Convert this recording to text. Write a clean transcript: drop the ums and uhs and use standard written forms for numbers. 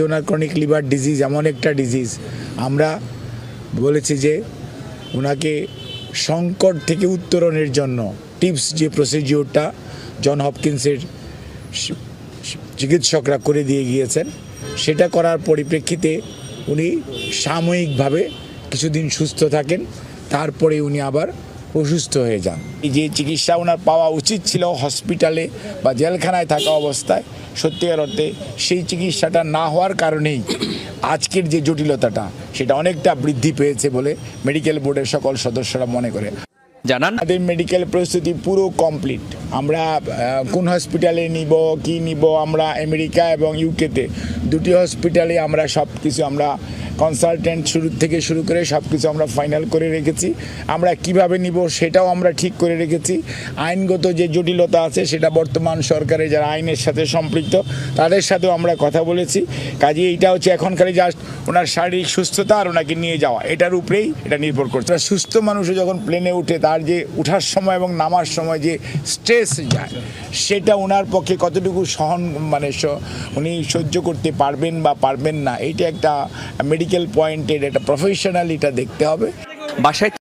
ওনার chronic liver disease এমন একটা disease, আমরা বলেছি যে ওনাকে সংকট থেকে উত্তরণের জন্য টিপস যে প্রসিডিওরটা জন হপকিন্সের চিকিৎসকরা করে দিয়ে গিয়েছেন, সেটা করার পরিপ্রেক্ষিতে উনি সাময়িকভাবে কিছুদিন সুস্থ থাকেন, তারপরে উনি আবার অসুস্থ হয়ে যান। এই যে চিকিৎসা ওনার পাওয়া উচিত ছিল হসপিটালে বা জেলখানায় থাকা অবস্থায়, সত্যিকার অর্থে সেই চিকিৎসাটা না হওয়ার কারণেই আজকের যে জটিলতাটা সেটা অনেকটা বৃদ্ধি পেয়েছে বলে মেডিকেল বোর্ডের সকল সদস্যরা মনে করে। জানান, আমাদের মেডিকেল প্রস্তুতি পুরো কমপ্লিট। আমরা কোন হসপিটালে নিব কি নিব, আমরা আমেরিকা এবং ইউকেতে দুটি হসপিটালে আমরা সব কিছু আমরা কনসালটেন্ট থেকে শুরু করে সব কিছু আমরা ফাইনাল করে রেখেছি। আমরা কিভাবে নিব সেটাও আমরা ঠিক করে রেখেছি। আইনগত যে জটিলতা আছে সেটা বর্তমান সরকারের যারা আইনের সাথে সম্পৃক্ত তাদের সাথেও আমরা কথা বলেছি। কাজে এইটা হচ্ছে এখন খালি জাস্ট ওনার শারীরিক সুস্থতা আর ওনাকে নিয়ে যাওয়া, এটার উপরেই এটা নির্ভর করছে। সুস্থ মানুষও যখন প্লেনে উঠে তার যে ওঠার সময় এবং নামার সময় যে স্ট্রেস যায় সেটা ওনার পক্ষে কতটুকু উনি সহ্য করতে পারবেন বা পারবেন না, এইটা একটা মেডিকেল পয়েন্টের একটা প্রফেশনাল এটা দেখতে হবে। বাসায়